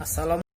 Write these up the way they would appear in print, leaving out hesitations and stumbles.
Assalamualaikum.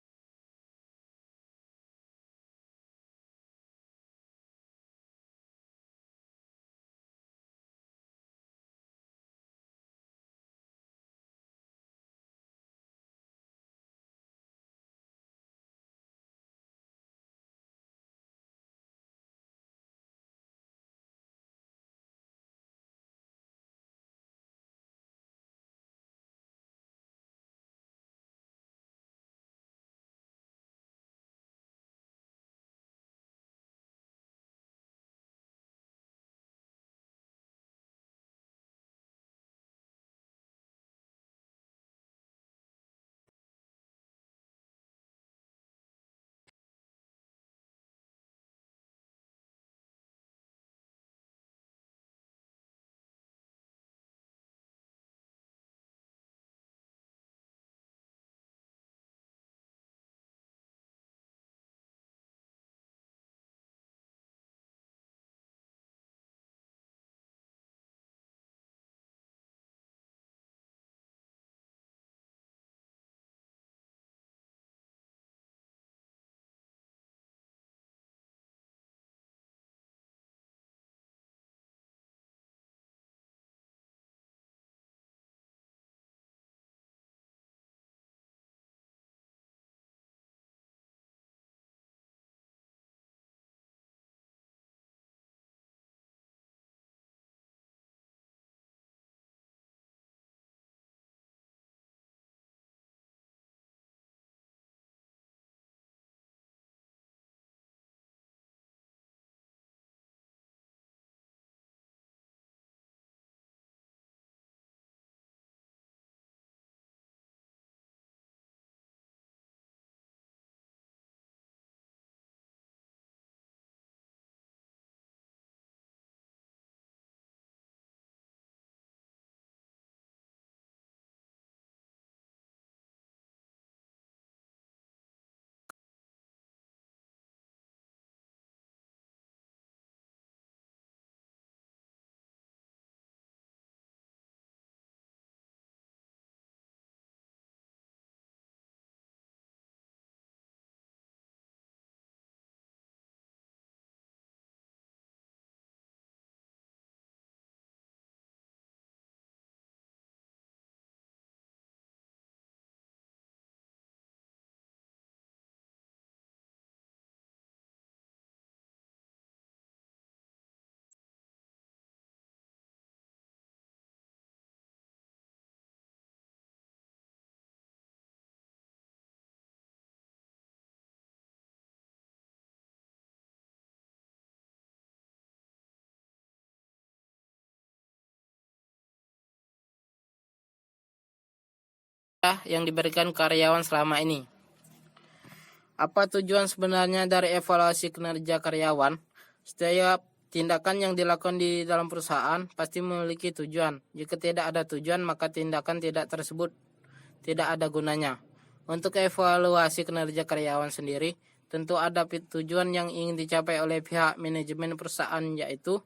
Yang diberikan karyawan selama ini. Apa tujuan sebenarnya dari evaluasi kinerja karyawan? Setiap tindakan yang dilakukan di dalam perusahaan pasti memiliki tujuan. Jika tidak ada tujuan, maka tindakan tidak tersebut tidak ada gunanya. Untuk evaluasi kinerja karyawan sendiri, tentu ada tujuan yang ingin dicapai oleh pihak manajemen perusahaan, yaitu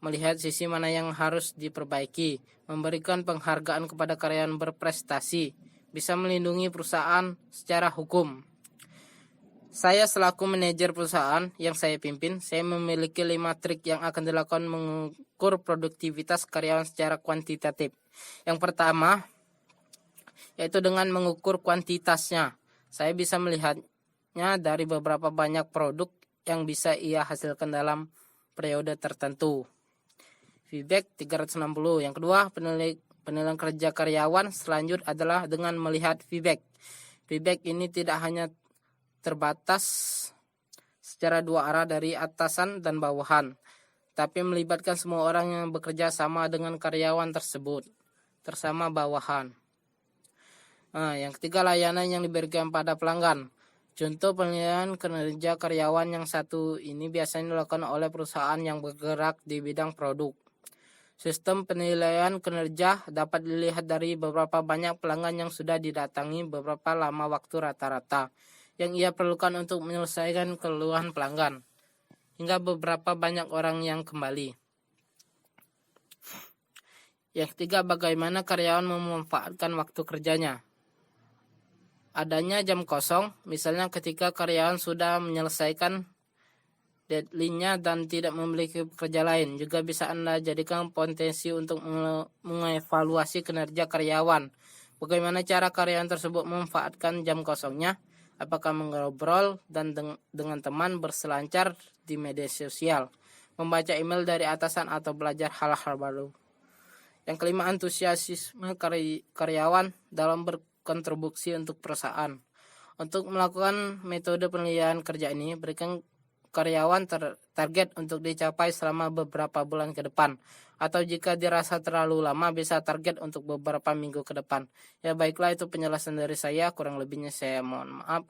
melihat sisi mana yang harus diperbaiki, memberikan penghargaan kepada karyawan berprestasi, bisa melindungi perusahaan secara hukum. Saya selaku manajer perusahaan yang saya pimpin, saya memiliki 5 trik yang akan dilakukan mengukur produktivitas karyawan secara kuantitatif. Yang pertama, yaitu dengan mengukur kuantitasnya. Saya bisa melihatnya dari beberapa banyak produk yang bisa ia hasilkan dalam periode tertentu. Feedback 360. Yang kedua, penilaian kerja karyawan selanjutnya adalah dengan melihat feedback. Feedback ini tidak hanya terbatas secara dua arah dari atasan dan bawahan, tapi melibatkan semua orang yang bekerja sama dengan karyawan tersebut, bersama bawahan. Yang ketiga, layanan yang diberikan pada pelanggan. Contoh penilaian kinerja karyawan yang satu ini biasanya dilakukan oleh perusahaan yang bergerak di bidang produk. Sistem penilaian kinerja dapat dilihat dari beberapa banyak pelanggan yang sudah didatangi beberapa lama waktu rata-rata yang ia perlukan untuk menyelesaikan keluhan pelanggan, hingga beberapa banyak orang yang kembali. Yang ketiga, bagaimana karyawan memanfaatkan waktu kerjanya. adanya jam kosong, misalnya ketika karyawan sudah menyelesaikan deadline-nya dan tidak memiliki pekerja lain. Juga bisa Anda jadikan potensi untuk mengevaluasi kinerja karyawan. Bagaimana cara karyawan tersebut memanfaatkan jam kosongnya? Apakah mengobrol dan dengan teman, berselancar di media sosial, membaca email dari atasan, atau belajar hal-hal baru. Yang kelima, antusiasme karyawan dalam berkontribusi untuk perusahaan. Untuk melakukan metode penilaian kerja ini, berikan karyawan target untuk dicapai selama beberapa bulan ke depan, atau jika dirasa terlalu lama bisa target untuk beberapa minggu ke depan. Ya baiklah, itu penjelasan dari saya, kurang lebihnya saya mohon maaf.